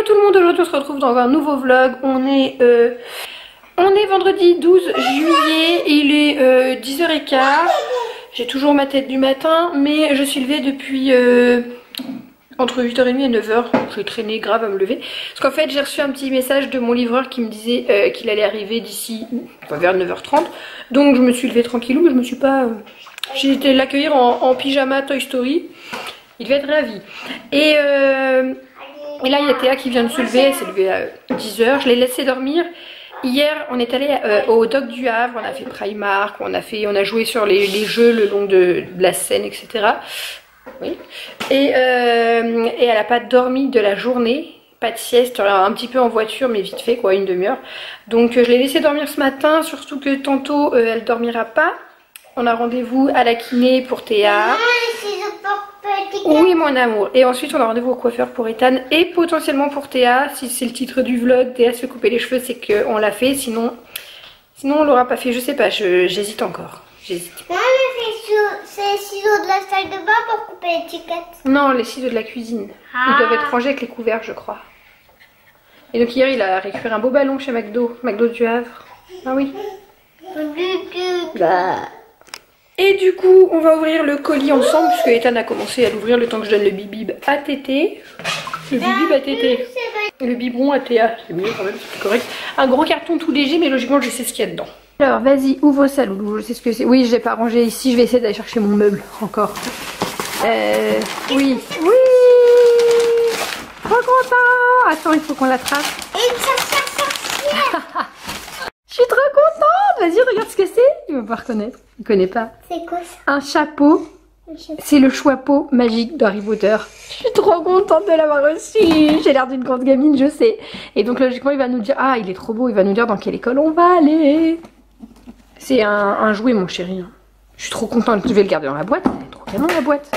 Hello tout le monde, aujourd'hui on se retrouve dans un nouveau vlog. On est vendredi 12 juillet, il est 10h15. J'ai toujours ma tête du matin, mais je suis levée depuis entre 8h30 et 9h. J'ai traîné grave à me lever. Parce qu'en fait j'ai reçu un petit message de mon livreur qui me disait qu'il allait arriver d'ici vers 9h30. Donc je me suis levée tranquillou, mais je me suis pas... J'ai été l'accueillir en pyjama Toy Story. Il devait être ravi. Et là il y a Théa qui vient de se lever, elle s'est levée à 10h. Je l'ai laissé dormir. Hier on est allé au Dock du Havre, on a fait Primark, on a joué sur les jeux le long de la Seine, etc. Oui. Et elle n'a pas dormi de la journée, pas de sieste, un petit peu en voiture mais vite fait quoi, une demi-heure. Donc je l'ai laissé dormir ce matin, surtout que tantôt elle dormira pas. On a rendez-vous à la kiné pour Théa. Oui mon amour. Et ensuite on a rendez-vous au coiffeur pour Ethan et potentiellement pour Théa. Si c'est le titre du vlog, Théa se fait couper les cheveux, c'est qu'on l'a fait. Sinon on l'aura pas fait. Je sais pas, j'hésite encore. J'hésite. Non mais c'est les ciseaux de la salle de bain pour couper l'étiquette. Non, les ciseaux de la cuisine. Ils doivent être rangés avec les couverts je crois. Et donc hier il a récupéré un beau ballon chez McDo du Havre. Ah oui. Bah. Et du coup, on va ouvrir le colis ensemble, puisque Ethan a commencé à l'ouvrir le temps que je donne le bibib à Tété. Le bibib à Tété. Le biberon à Théa. C'est mieux quand même, c'est plus correct. Un gros carton tout léger, mais logiquement, je sais ce qu'il y a dedans. Alors, vas-y, ouvre ça, Loulou. Je sais ce que c'est. Oui, je l'ai pas rangé ici. Je vais essayer d'aller chercher mon meuble encore. Oui. Oui. Trop content. Attends, il faut qu'on l'attrape. Je suis trop contente. Vas-y, regarde ce que c'est. Il va pas reconnaître. Il connaît pas. C'est quoi ça? Un chapeau. C'est le chapeau magique d'Harry Potter. Je suis trop contente de l'avoir reçu. J'ai l'air d'une grande gamine, je sais. Et donc logiquement, il va nous dire, ah, il est trop beau. Il va nous dire dans quelle école on va aller. C'est un jouet, mon chéri. Je suis trop contente. Je vais le garder dans la boîte. Elle est trop canon, la boîte.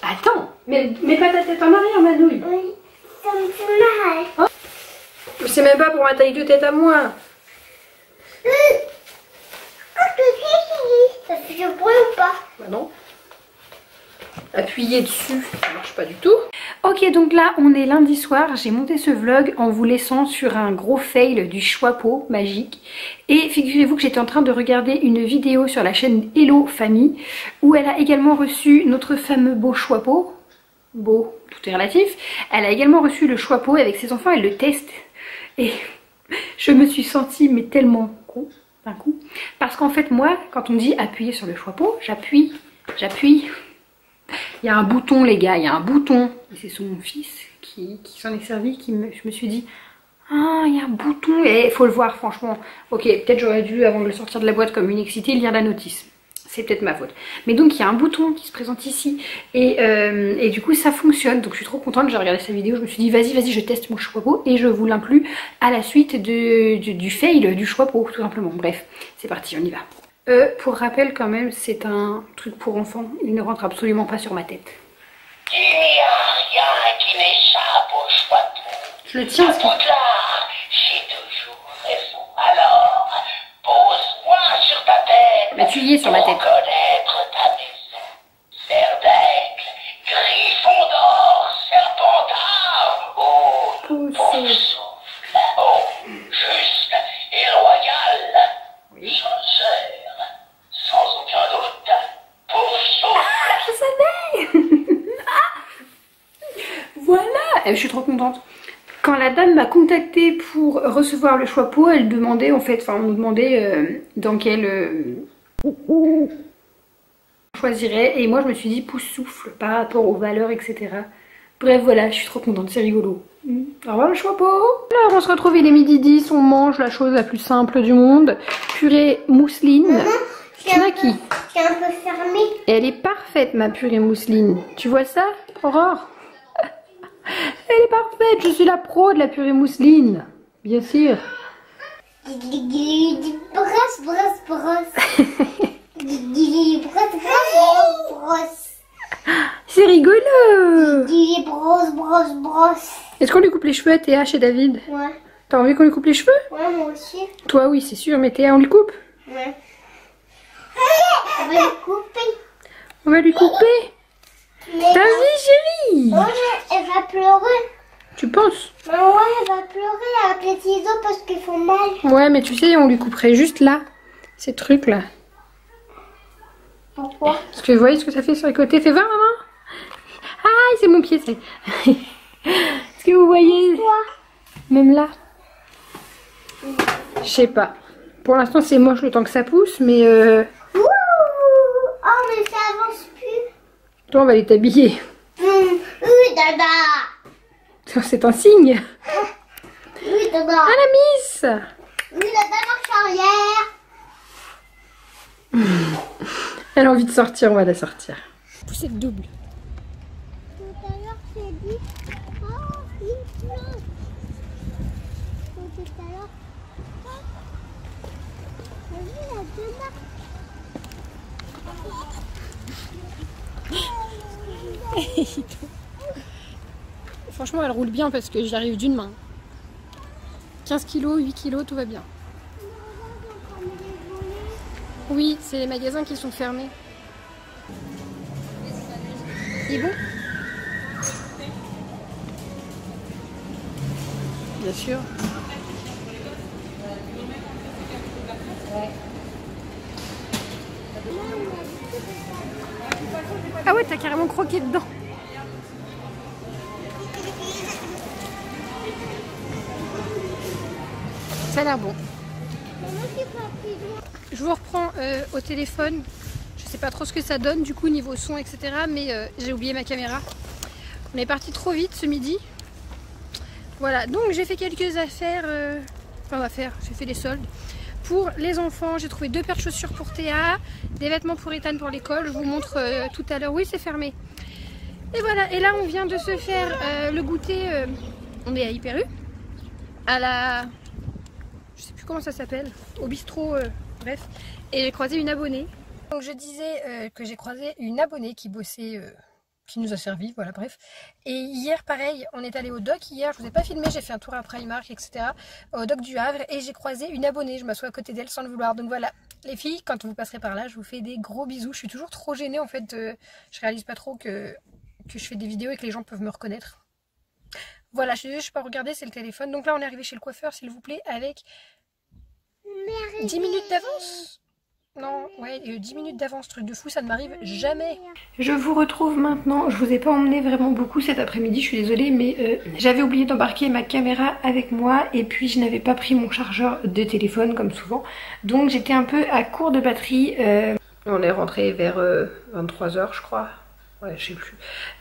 Attends, mets pas ta tête en arrière, Manouille. Oui, ça me fait mal. Oh. C'est même pas pour ma taille de tête à moi. Ça fait du bruit ou pas? Bah non. Appuyer dessus, ça marche pas du tout. Ok, donc là on est lundi soir. J'ai monté ce vlog en vous laissant sur un gros fail du chapeau magique. Et figurez-vous que j'étais en train de regarder une vidéo sur la chaîne Hello Famille où elle a également reçu notre fameux beau chapeau. Beau, tout est relatif. Elle a également reçu le chapeau avec ses enfants, elle le teste. Et je me suis sentie mais tellement con d'un coup. Parce qu'en fait moi, quand on me dit appuyer sur le chapeau, j'appuie. Il y a un bouton les gars, il y a un bouton. Et c'est son fils qui s'en est servi, je me suis dit, ah il y a un bouton. Et il faut le voir franchement. Ok, peut-être j'aurais dû avant de le sortir de la boîte comme une excitée lire la notice. C'est peut-être ma faute. Mais donc il y a un bouton qui se présente ici. Et du coup ça fonctionne. Donc je suis trop contente. J'ai regardé sa vidéo. Je me suis dit vas-y je teste mon chapeau. Et je vous l'inclus à la suite du fail du chapeau tout simplement. Bref, c'est parti, on y va. Pour rappel quand même, c'est un truc pour enfants. Il ne rentre absolument pas sur ma tête. Il n'y a rien qui n'échappe au chapeau. Je le tiens parce que... J'ai toujours raison. Alors, pose-moi sur ta tête. Mais tu y es sur ma tête. Pour connaître ta maison. Verdaigle, Gryffondor, Serpentard. Oh, Poussoufle. Oh, juste et loyal. Oui. Sincère, sans aucun doute. Poussoufle. Je savais. Voilà. Je suis trop contente. Quand la dame m'a contactée pour recevoir le chapeau, elle demandait en fait, on nous demandait dans quel on choisirait. Et moi je me suis dit Poussoufle par rapport aux valeurs, etc. Bref voilà, je suis trop contente, c'est rigolo. Au revoir le chapeau. Alors on se retrouve, il est midi 10, on mange la chose la plus simple du monde. Purée mousseline. Knacky. C'est un peu fermé. Et elle est parfaite ma purée mousseline. Tu vois ça, Aurore? Elle est parfaite, je suis la pro de la purée mousseline. Bien sûr. Brosse. Brosse. C'est rigolo. Brosse. Est-ce qu'on lui coupe les cheveux à Théa chez David? Ouais. T'as envie qu'on lui coupe les cheveux? Ouais, moi aussi. Toi oui, c'est sûr, mais Théa on lui coupe? Ouais. On va le couper. On va lui couper? penses? Bah ouais, elle va pleurer avec les ciseaux parce qu'ils font mal. Ouais, mais tu sais, on lui couperait juste là, ces trucs là. Pourquoi? Parce que vous voyez ce que ça fait sur les côtés. Fais voir, maman. Ah, c'est mon pied, c'est. Est-ce que vous voyez? Quoi? Même là. Je sais pas. Pour l'instant, c'est moche le temps que ça pousse, mais Ouh! Oh, mais ça avance plus. toi, on va aller t'habiller. Dada. C'est un signe. Oui, dada. Ah, la miss. Oui, dada, marche arrière. Elle a envie de sortir, on va la sortir. Poussette double. Tout à l'heure, j'ai dit, oh, il pleut. Tout à l'heure, j'ai vu la deux marques. Franchement, elle roule bien parce que j'y arrive d'une main. 15 kg, 8 kg, tout va bien. Oui, c'est les magasins qui sont fermés. Il est bon? Bien sûr. Ah ouais, t'as carrément croqué dedans. Ça a l'air bon. Je vous reprends au téléphone. Je sais pas trop ce que ça donne du coup niveau son, etc. Mais j'ai oublié ma caméra. On est parti trop vite ce midi. Voilà, donc j'ai fait quelques affaires. J'ai fait les soldes. Pour les enfants, j'ai trouvé 2 paires de chaussures pour Théa, des vêtements pour Ethan pour l'école. Je vous montre tout à l'heure. Oui, c'est fermé. Et voilà, et là on vient de se faire le goûter. On est à Hyper U. À la... Je sais plus comment ça s'appelle. Au bistrot, bref. Et j'ai croisé une abonnée. Donc je disais que j'ai croisé une abonnée qui bossait, qui nous a servi, voilà, bref. Et hier, pareil, on est allé au dock. Hier, je vous ai pas filmé, j'ai fait un tour à Primark, etc. Au dock du Havre. Et j'ai croisé une abonnée. Je m'assois à côté d'elle sans le vouloir. Donc voilà, les filles, quand vous passerez par là, je vous fais des gros bisous. Je suis toujours trop gênée, en fait. Je réalise pas trop que je fais des vidéos et que les gens peuvent me reconnaître. Voilà, je ne sais pas regarder, c'est le téléphone. Donc là, on est arrivé chez le coiffeur, s'il vous plaît, avec 10 minutes d'avance. Non, ouais, 10 minutes d'avance, truc de fou, ça ne m'arrive jamais. Je vous retrouve maintenant. Je vous ai pas emmené vraiment beaucoup cet après-midi, je suis désolée, mais j'avais oublié d'embarquer ma caméra avec moi et puis je n'avais pas pris mon chargeur de téléphone comme souvent. Donc j'étais un peu à court de batterie. On est rentré vers 23 h je crois. Ouais, je sais plus.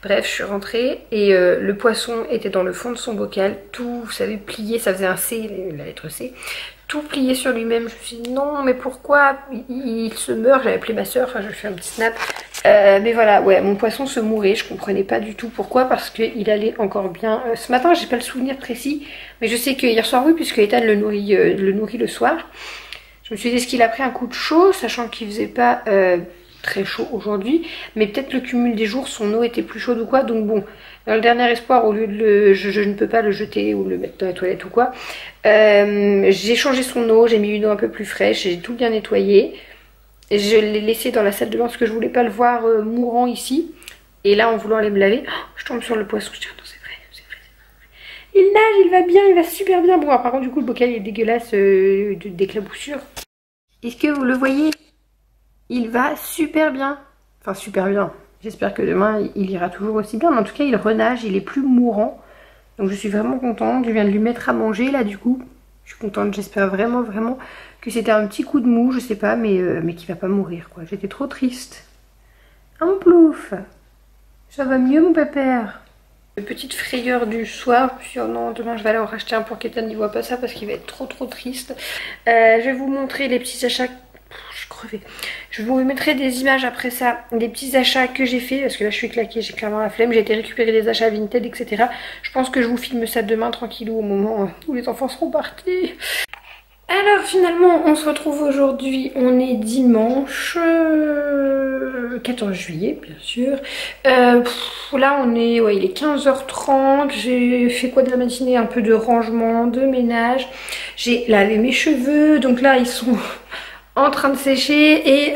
Bref, je suis rentrée et le poisson était dans le fond de son bocal, tout, vous savez, plié, ça faisait un C, la lettre C, tout plié sur lui-même. Je me suis dit non, mais pourquoi il se meurt? J'avais appelé ma soeur, enfin je fais un petit snap. Mais voilà, ouais, mon poisson se mourait, je comprenais pas du tout pourquoi, parce qu'il allait encore bien. Ce matin, j'ai pas le souvenir précis, mais je sais que hier soir, oui, puisque Ethan le nourrit le soir. Je me suis dit, est-ce qu'il a pris un coup de chaud, sachant qu'il faisait pas... très chaud aujourd'hui, mais peut-être le cumul des jours, son eau était plus chaude ou quoi, donc bon, dans le dernier espoir, au lieu de je ne peux pas le jeter ou le mettre dans la toilette ou quoi, j'ai changé son eau, j'ai mis une eau un peu plus fraîche, j'ai tout bien nettoyé, et je l'ai laissé dans la salle de bain parce que je voulais pas le voir mourant ici, et là en voulant aller me laver, je tombe sur le poisson, je dis attends c'est vrai, il nage, il va bien, il va super bien. Bon, par contre du coup le bocal il est dégueulasse d'éclaboussure. Est-ce que vous le voyez? Il va super bien. Enfin super bien. J'espère que demain il ira toujours aussi bien. Mais en tout cas il renage, il est plus mourant. Donc je suis vraiment contente. Je viens de lui mettre à manger là du coup. Je suis contente. J'espère vraiment que c'était un petit coup de mou. Je sais pas mais qu'il va pas mourir quoi. J'étais trop triste. Ah mon plouf. Ça va mieux mon pépère. Petite frayeur du soir. Je me suis dit oh non demain je vais aller en racheter un pour qu'Ethan n'y voit pas ça parce qu'il va être trop triste. Je vais vous montrer les petits achats. Je suis crevée. Je vous mettrai des images après ça, des petits achats que j'ai fait parce que là je suis claquée, j'ai clairement la flemme. J'ai été récupérer des achats Vinted, etc. Je pense que je vous filme ça demain tranquillou au moment où les enfants seront partis. Alors finalement on se retrouve aujourd'hui, on est dimanche 14 juillet bien sûr. Là on est, ouais, il est 15h30, j'ai fait quoi de la matinée? Un peu de rangement, de ménage. J'ai lavé mes cheveux, donc là ils sont... en train de sécher et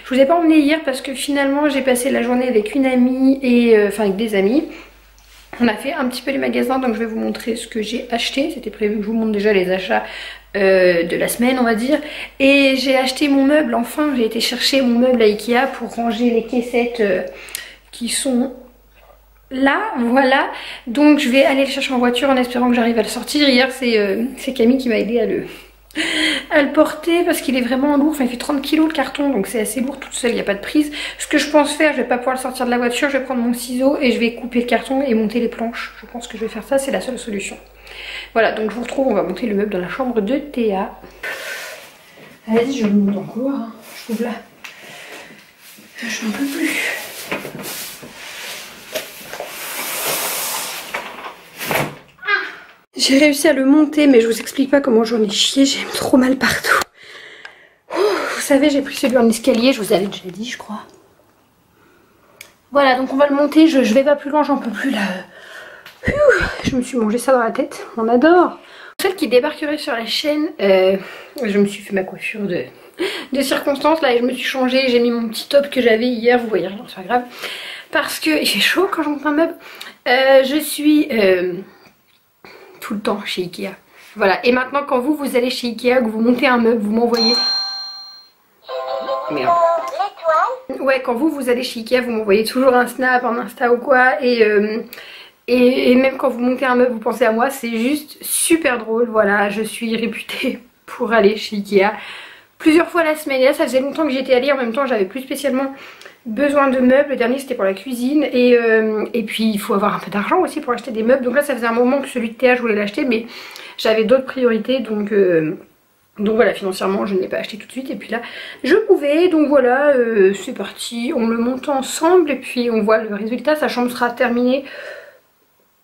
je vous ai pas emmené hier parce que finalement j'ai passé la journée avec une amie et enfin avec des amis On a fait un petit peu les magasins, donc je vais vous montrer ce que j'ai acheté. C'était prévu que je vous montre déjà les achats de la semaine, on va dire. Et j'ai acheté mon meuble, enfin j'ai été chercher mon meuble à Ikea pour ranger les caissettes qui sont là, voilà. Donc je vais aller le chercher en voiture en espérant que j'arrive à le sortir. Hier c'est Camille qui m'a aidé à le porter parce qu'il est vraiment lourd. Enfin il fait 30 kg le carton, donc c'est assez lourd toute seule, il n'y a pas de prise. Ce que je pense faire, je vais pas pouvoir le sortir de la voiture, je vais prendre mon ciseau et je vais couper le carton et monter les planches. Je pense que je vais faire ça, c'est la seule solution. Voilà, donc je vous retrouve, on va monter le meuble dans la chambre de Théa. Vas-y, je le monte dans le couloir, hein. Je trouve là. Je n'en peux plus. J'ai réussi à le monter, mais je vous explique pas comment j'en ai chié, j'ai trop mal partout. Vous savez, j'ai pris celui en escalier, je vous avais déjà dit, je crois. Voilà, donc on va le monter, je vais pas plus loin, j'en peux plus là. Je me suis mangé ça dans la tête, on adore. Celle qui débarquerait sur la chaîne, je me suis fait ma coiffure de circonstance là et je me suis changée, j'ai mis mon petit top que j'avais hier, vous voyez rien, c'est pas grave. Parce que il fait chaud quand je monte un meuble. Je suis tout le temps chez Ikea. Voilà, et maintenant quand vous allez chez Ikea, que vous montez un meuble, vous m'envoyez... Merde. Ouais, quand vous allez chez Ikea, vous m'envoyez toujours un snap, un Insta ou quoi, et même quand vous montez un meuble, vous pensez à moi, c'est juste super drôle. Voilà, je suis réputée pour aller chez Ikea plusieurs fois la semaine. Et là, ça faisait longtemps que j'étais allée, en même temps, j'avais plus spécialement besoin de meubles. Le dernier, c'était pour la cuisine, et puis il faut avoir un peu d'argent aussi pour acheter des meubles. Donc là, ça faisait un moment que celui de Théa, je voulais l'acheter, mais j'avais d'autres priorités, donc voilà, financièrement je ne l'ai pas acheté tout de suite et puis là je pouvais, donc voilà, c'est parti, on le monte ensemble et puis on voit le résultat. Sa chambre sera terminée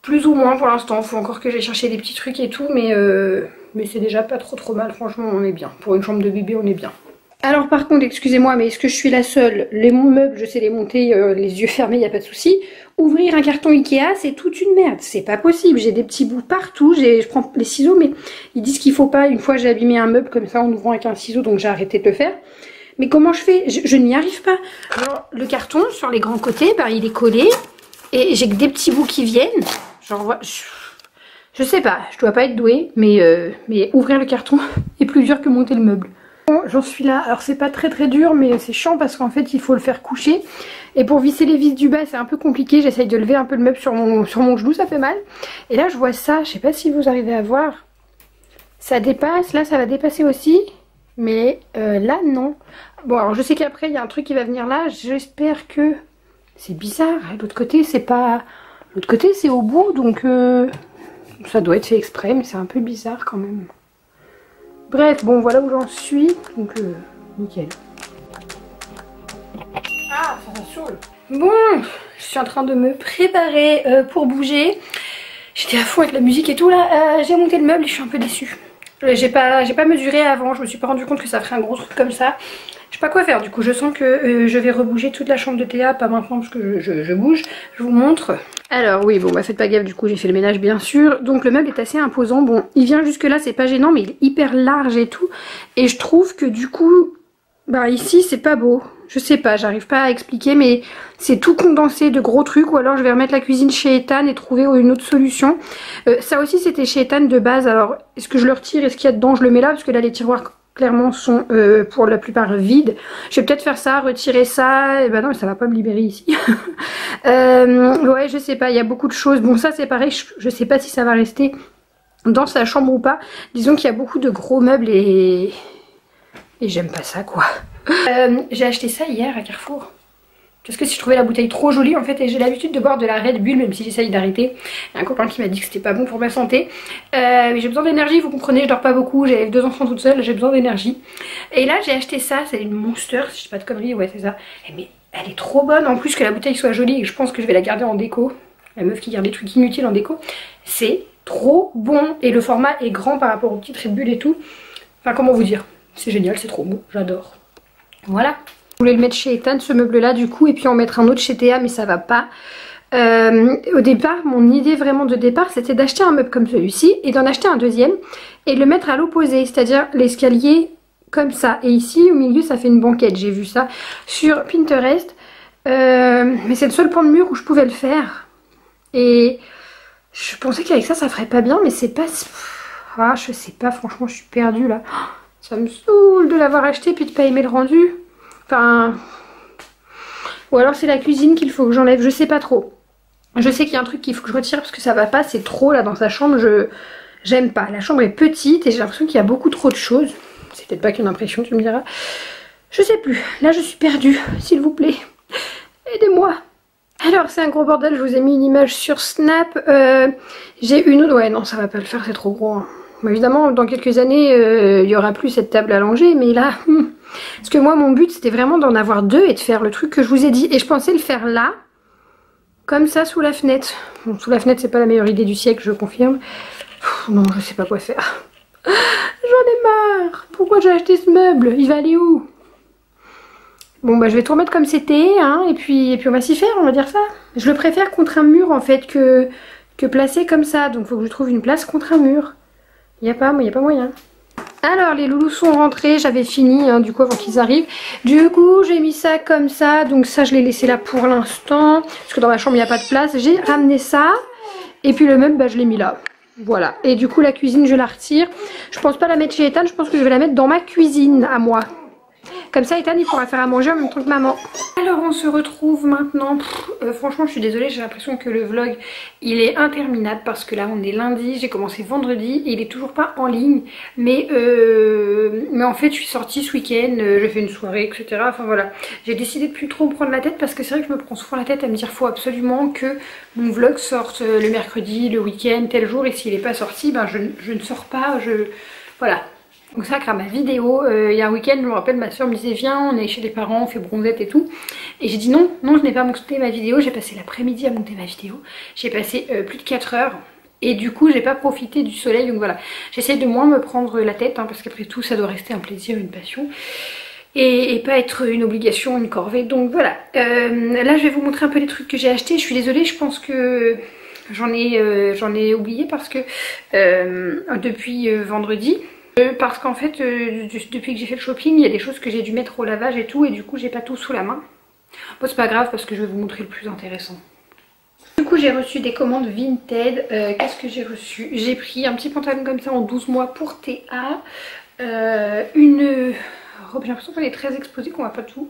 plus ou moins pour l'instant, il faut encore que j'aille chercher des petits trucs et tout, mais c'est déjà pas trop mal, franchement on est bien, pour une chambre de bébé on est bien. Alors par contre, excusez-moi, mais est-ce que je suis la seule? Les meubles, je sais les monter les yeux fermés, il n'y a pas de souci. Ouvrir un carton Ikea, c'est toute une merde, c'est pas possible. J'ai des petits bouts partout, je prends les ciseaux, mais ils disent qu'il faut pas. Une fois j'ai abîmé un meuble comme ça en ouvrant avec un ciseau, donc j'ai arrêté de le faire. Mais comment je fais? Je n'y arrive pas. Alors le carton, sur les grands côtés, bah, il est collé, et j'ai que des petits bouts qui viennent. Genre, je sais pas, je dois pas être douée, mais ouvrir le carton est plus dur que monter le meuble. Bon, j'en suis là, alors c'est pas très dur, mais c'est chiant parce qu'en fait il faut le faire coucher. Et pour visser les vis du bas c'est un peu compliqué, j'essaye de lever un peu le meuble sur mon genou, ça fait mal. Et là je vois ça, je sais pas si vous arrivez à voir. Ça dépasse, là ça va dépasser aussi, mais là non. Bon alors je sais qu'après il y a un truc qui va venir là, j'espère que... C'est bizarre, l'autre côté c'est pas... L'autre côté c'est au bout, donc ça doit être fait exprès, mais c'est un peu bizarre quand même. Bref, bon voilà où j'en suis, donc nickel. Ah, ça saoule. Bon, je suis en train de me préparer pour bouger. J'étais à fond avec la musique et tout là, j'ai monté le meuble et je suis un peu déçue. J'ai pas mesuré avant, je me suis pas rendu compte que ça ferait un gros truc comme ça. Je sais pas quoi faire, du coup je sens que je vais rebouger toute la chambre de Théa, pas maintenant parce que je bouge, je vous montre. Alors oui, bon bah faites pas gaffe, du coup j'ai fait le ménage bien sûr. Donc le meuble est assez imposant, bon il vient jusque là, c'est pas gênant, mais il est hyper large et tout. Et je trouve que du coup, bah ici c'est pas beau. Je sais pas, j'arrive pas à expliquer, mais c'est tout condensé de gros trucs. Ou alors je vais remettre la cuisine chez Ethan et trouver une autre solution. Ça aussi c'était chez Ethan de base, alors est-ce que je le retire, est-ce qu'il y a dedans, je le mets là, parce que là les tiroirs... clairement sont pour la plupart vides. Je vais peut-être faire ça, retirer ça. Et ben non, mais ça va pas me libérer ici. Ouais, je sais pas, il y a beaucoup de choses. Bon, ça c'est pareil, je sais pas si ça va rester dans sa chambre ou pas. Disons qu'il y a beaucoup de gros meubles et j'aime pas ça quoi. J'ai acheté ça hier à Carrefour. Parce que si je trouvais la bouteille trop jolie en fait, et j'ai l'habitude de boire de la Red Bull même si j'essaye d'arrêter. Il y a un copain qui m'a dit que c'était pas bon pour ma santé. Mais j'ai besoin d'énergie, vous comprenez, je dors pas beaucoup, j'ai 2 enfants toute seule, j'ai besoin d'énergie. Et là j'ai acheté ça, c'est une Monster, si je dis pas de conneries, ouais c'est ça. Mais elle est trop bonne, en plus que la bouteille soit jolie, et je pense que je vais la garder en déco. La meuf qui garde des trucs inutiles en déco. C'est trop bon, et le format est grand par rapport aux petites Red Bull et tout. Enfin comment vous dire, c'est génial, c'est trop beau, j'adore. Voilà. Je voulais le mettre chez Ethan ce meuble là du coup et puis en mettre un autre chez Théa mais ça va pas. Au départ mon idée vraiment de départ c'était d'acheter un meuble comme celui-ci et d'en acheter un deuxième et le mettre à l'opposé, c'est-à-dire l'escalier comme ça et ici au milieu ça fait une banquette. J'ai vu ça sur Pinterest mais c'est le seul pan de mur où je pouvais le faire et Je pensais qu'avec ça ferait pas bien, mais c'est pas... Ah, je sais pas, franchement, je suis perdue là. Ça me saoule de l'avoir acheté puis de pas aimer le rendu. Enfin... Ou alors c'est la cuisine qu'il faut que j'enlève, je sais pas trop. Je sais qu'il y a un truc qu'il faut que je retire parce que ça va pas, c'est trop là dans sa chambre, j'aime pas. La chambre est petite et j'ai l'impression qu'il y a beaucoup trop de choses. C'est peut-être pas qu'une impression, tu me diras. Je sais plus, là je suis perdue, s'il vous plaît. Aidez-moi. Alors c'est un gros bordel, je vous ai mis une image sur Snap. J'ai une autre, ouais non ça va pas le faire, c'est trop gros. Hein. Bon, évidemment dans quelques années il y aura plus cette table à langer, mais là... Parce que moi mon but c'était vraiment d'en avoir deux et de faire le truc que je vous ai dit. Et je pensais le faire là, comme ça sous la fenêtre. Bon, sous la fenêtre c'est pas la meilleure idée du siècle, je confirme. Non je sais pas quoi faire. J'en ai marre. Pourquoi j'ai acheté ce meuble? Il va aller où? Bon bah je vais tout remettre comme c'était hein, et puis on va s'y faire, on va dire ça. Je le préfère contre un mur en fait que placé comme ça. Donc faut que je trouve une place contre un mur. Y a pas moyen. Alors les loulous sont rentrés, j'avais fini hein, du coup avant qu'ils arrivent. Du coup j'ai mis ça comme ça, donc ça je l'ai laissé là pour l'instant. Parce que dans ma chambre il n'y a pas de place. J'ai ramené ça et puis le meuble bah, je l'ai mis là. Voilà, et du coup la cuisine je la retire. Je pense pas la mettre chez Ethan, je pense que je vais la mettre dans ma cuisine à moi. Comme ça Ethan il pourra faire à manger en même temps que maman. Alors on se retrouve maintenant. Franchement je suis désolée, j'ai l'impression que le vlog il est interminable parce que là on est lundi, j'ai commencé vendredi et il est toujours pas en ligne. Mais en fait je suis sortie ce week-end, j'ai fait une soirée etc. Enfin voilà, j'ai décidé de plus trop me prendre la tête parce que c'est vrai que je me prends souvent la tête à me dire faut absolument que mon vlog sorte le mercredi, le week-end, tel jour, et s'il n'est pas sorti ben je ne sors pas, voilà. Donc ça, à ma vidéo, il y a un week-end, je me rappelle, ma soeur me disait viens, on est chez les parents, on fait bronzette et tout. Et j'ai dit non, je n'ai pas monté ma vidéo, j'ai passé l'après-midi à monter ma vidéo. J'ai passé plus de 4 heures et du coup j'ai pas profité du soleil, donc voilà. J'essaie de moins me prendre la tête, hein, parce qu'après tout ça doit rester un plaisir, une passion. Et pas être une obligation, une corvée, donc voilà. Là je vais vous montrer un peu les trucs que j'ai achetés, je suis désolée, je pense que... J'en ai oublié parce que depuis vendredi... parce qu'en fait depuis que j'ai fait le shopping il y a des choses que j'ai dû mettre au lavage et tout et du coup j'ai pas tout sous la main. Bon c'est pas grave parce que je vais vous montrer le plus intéressant. Du coup j'ai reçu des commandes Vinted. Qu'est-ce que j'ai reçu? J'ai pris un petit pantalon comme ça en 12 mois pour TA. Une robe, j'ai l'impression qu'elle est très exposée, qu'on voit pas tout.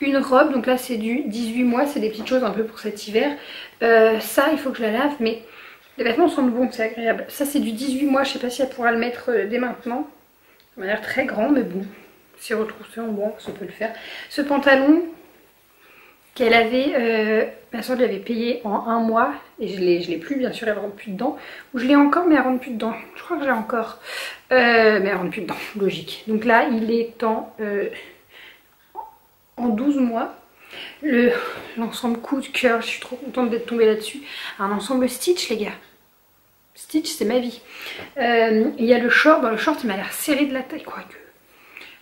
Une robe, donc là c'est du 18 mois, c'est des petites choses un peu pour cet hiver. Ça il faut que je la lave mais... Les vêtements sentent bon, c'est agréable. Ça c'est du 18 mois, je sais pas si elle pourra le mettre dès maintenant. Ça m'a l'air très grand mais bon, si retroussé en bois, ça peut le faire. Ce pantalon qu'elle avait, ma soeur lui avait payé en 1 mois. Et je l'ai plus, bien sûr, elle rentre plus dedans. Ou je l'ai encore mais elle rentre plus dedans. Je crois que je l'ai encore. Mais elle rentre plus dedans, logique. Donc là il est en 12 mois. L'ensemble coup de cœur, je suis trop contente d'être tombée là-dessus. Un ensemble Stitch les gars. Stitch c'est ma vie. Il y a le short, bon, le short il m'a l'air serré de la taille, quoique.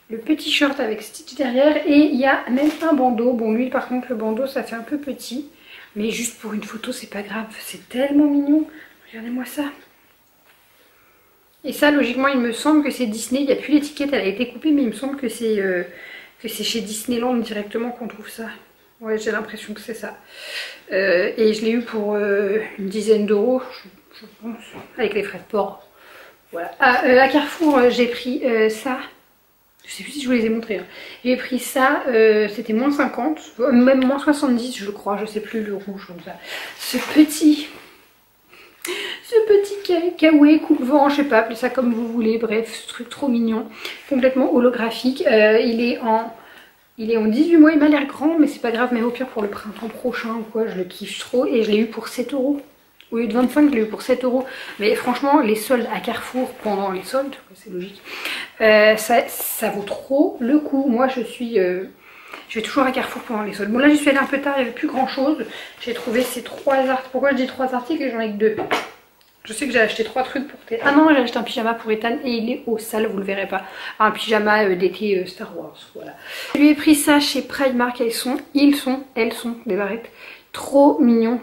Le petit short avec Stitch derrière et il y a même un bandeau. Bon lui par contre le bandeau ça fait un peu petit. Mais juste pour une photo c'est pas grave, c'est tellement mignon. Regardez-moi ça. Et ça logiquement il me semble que c'est Disney, il n'y a plus l'étiquette, elle a été coupée mais il me semble que c'est chez Disneyland directement qu'on trouve ça. Ouais j'ai l'impression que c'est ça. Et je l'ai eu pour une dizaine d'euros je pense, avec les frais de port. Voilà. À Carrefour j'ai pris ça. Je sais plus si je vous les ai montrés. Hein. J'ai pris ça, c'était moins 50, même moins 70 je crois, je sais plus, le rouge comme ça. Ce petit kawaii coupe-vent, je sais pas, appelez ça comme vous voulez, bref, ce truc trop mignon, complètement holographique. Il est en 18 mois, il m'a l'air grand, mais c'est pas grave, mais au pire pour le printemps prochain ou quoi, je le kiffe trop. Et je l'ai eu pour 7 euros. Au lieu de 25, je l'ai eu pour 7 euros. Mais franchement, les soldes à Carrefour pendant les soldes, c'est logique, ça vaut trop le coup. Moi, je vais toujours à Carrefour pendant les soldes. Bon, là, j'y suis allée un peu tard, il n'y avait plus grand chose. J'ai trouvé ces 3 articles. Pourquoi je dis 3 articles et j'en ai que 2? Je sais que j'ai acheté 3 trucs pour Ethan. Ah non, j'ai acheté un pyjama pour Ethan et il est au sale, vous le verrez pas. Un pyjama d'été Star Wars, voilà. Je lui ai pris ça chez Primark, elles sont des barrettes trop mignons.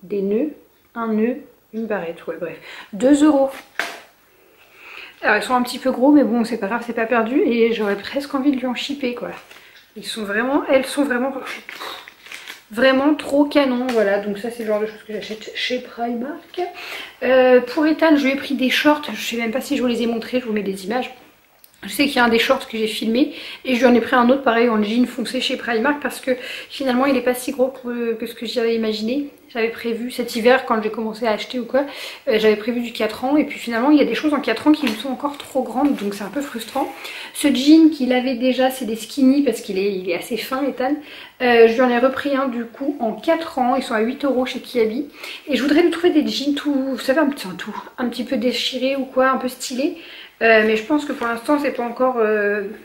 Des nœuds, un nœud, une barrette, ouais bref. 2 euros. Alors ils sont un petit peu gros mais bon c'est pas grave, c'est pas perdu et j'aurais presque envie de lui en shipper quoi. Elles sont vraiment Vraiment trop canon, voilà, donc ça c'est le genre de choses que j'achète chez Primark. Pour Ethan, je lui ai pris des shorts, je sais même pas si je vous les ai montrés, je vous mets des images. Je sais qu'il y a un des shorts que j'ai filmé et je lui en ai pris un autre pareil en jean foncé chez Primark parce que finalement il est pas si gros que ce que j'avais imaginé. J'avais prévu cet hiver quand j'ai commencé à acheter ou quoi, j'avais prévu du 4 ans et puis finalement il y a des choses en 4 ans qui me sont encore trop grandes donc c'est un peu frustrant. Ce jean qu'il avait déjà c'est des skinny parce qu'il est assez fin Ethan. Je lui en ai repris un du coup en 4 ans, ils sont à 8 € chez Kiabi et je voudrais lui trouver des jeans tout, vous savez un petit peu déchirés ou quoi, un peu stylés. Mais je pense que pour l'instant c'est pas encore,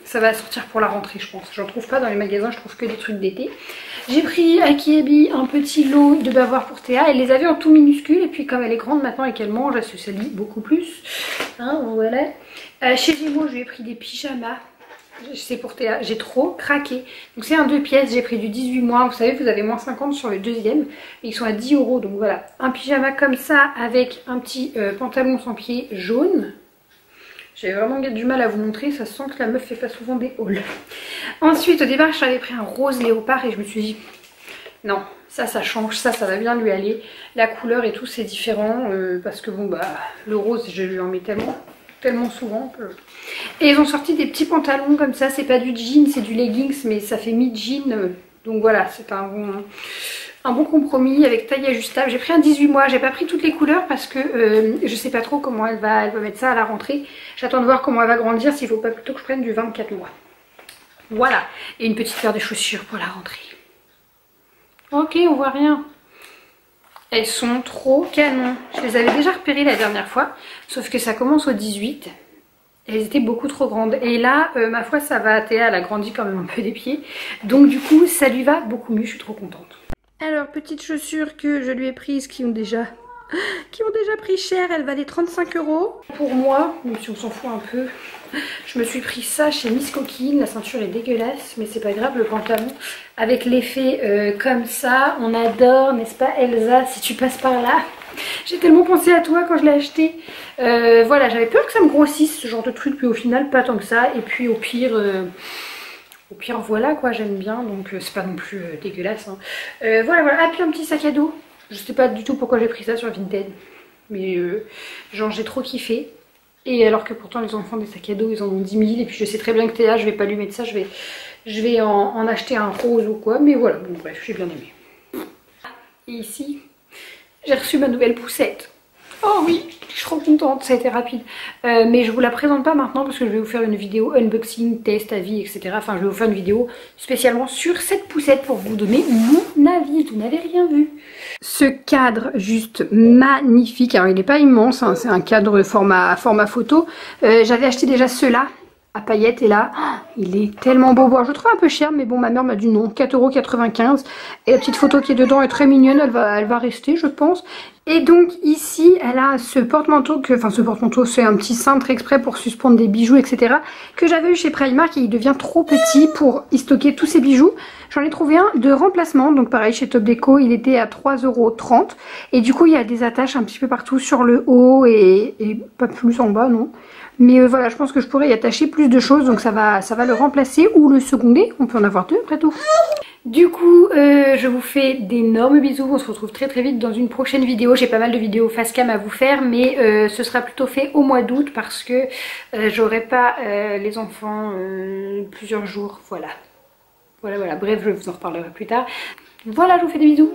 ça va sortir pour la rentrée je pense. J'en trouve pas dans les magasins, je trouve que des trucs d'été. J'ai pris à Kiabi un petit lot de bavoirs pour Théa, elle les avait en tout minuscule et puis comme elle est grande maintenant et qu'elle mange, elle se salit beaucoup plus. Hein, voilà. Chez Gémeaux je lui ai pris des pyjamas, c'est pour Théa, j'ai trop craqué. Donc c'est un 2 pièces, j'ai pris du 18 mois, vous savez vous avez moins 50 sur le deuxième. Et ils sont à 10 € donc voilà. Un pyjama comme ça avec un petit pantalon sans pied jaune. J'avais vraiment du mal à vous montrer, ça sent que la meuf fait pas souvent des hauls. Ensuite au départ j'avais pris un rose léopard et je me suis dit non, ça change, ça va bien lui aller. La couleur et tout c'est différent parce que bon bah le rose je lui en mets tellement souvent. Et ils ont sorti des petits pantalons comme ça, c'est pas du jean, c'est du leggings mais ça fait mi-jean. Donc voilà, c'est un bon compromis avec taille ajustable. J'ai pris un 18 mois, j'ai pas pris toutes les couleurs parce que je sais pas trop comment elle va mettre ça à la rentrée. J'attends de voir comment elle va grandir, s'il faut pas plutôt que je prenne du 24 mois. Voilà, et une petite paire de chaussures pour la rentrée. Ok, on voit rien. Elles sont trop canon. Je les avais déjà repérées la dernière fois, sauf que ça commence au 18. Elles étaient beaucoup trop grandes. Et là, ma foi, ça va. Théa, elle a grandi quand même un peu des pieds. Donc du coup, ça lui va beaucoup mieux, je suis trop contente. Alors, petites chaussures que je lui ai prises qui ont déjà pris cher. Elles valaient 35 €. Pour moi, même si on s'en fout un peu, je me suis pris ça chez Miss Coquine. La ceinture est dégueulasse, mais c'est pas grave, le pantalon avec l'effet comme ça, on adore, n'est-ce pas Elsa, si tu passes par là. J'ai tellement pensé à toi quand je l'ai acheté. Voilà, j'avais peur que ça me grossisse ce genre de truc, puis au final pas tant que ça. Et puis au pire voilà quoi, j'aime bien, donc c'est pas non plus dégueulasse. Hein. Voilà. Ah puis un petit sac à dos. Je sais pas du tout pourquoi j'ai pris ça sur Vinted, mais genre j'ai trop kiffé. Et alors que pourtant les enfants des sacs à dos ils en ont 10 000 et puis je sais très bien que Théa je vais pas lui mettre ça, je vais en acheter un rose ou quoi, mais voilà, bon bref, j'ai bien aimé. Et ici, j'ai reçu ma nouvelle poussette. Oh oui, je suis trop contente, ça a été rapide. Mais je vous la présente pas maintenant parce que je vais vous faire une vidéo unboxing, test, avis, etc. Enfin, je vais vous faire une vidéo spécialement sur cette poussette pour vous donner mon avis. Vous n'avez rien vu. Ce cadre juste magnifique. Alors, il n'est pas immense, hein, c'est un cadre format photo. J'avais acheté déjà ceux-là à paillettes et là, il est tellement beau. Bon, je le trouve un peu cher, mais bon, ma mère m'a dit non, 4,95 €. Et la petite photo qui est dedans est très mignonne, elle va rester, je pense. Et donc ici, elle a ce porte-manteau, ce porte-manteau, c'est un petit cintre exprès pour suspendre des bijoux, etc. que j'avais eu chez Primark et il devient trop petit pour y stocker tous ces bijoux. J'en ai trouvé un de remplacement, donc pareil chez Top Déco, il était à 3,30 €. Et du coup, il y a des attaches un petit peu partout sur le haut et pas plus en bas, non. Mais voilà, je pense que je pourrais y attacher plus de choses, donc ça va le remplacer ou le seconder. On peut en avoir deux après tout. Du coup, je vous fais d'énormes bisous. On se retrouve très vite dans une prochaine vidéo. J'ai pas mal de vidéos face cam à vous faire, mais ce sera plutôt fait au mois d'août parce que j'aurai pas les enfants plusieurs jours. Voilà. Bref, je vous en reparlerai plus tard. Voilà, je vous fais des bisous.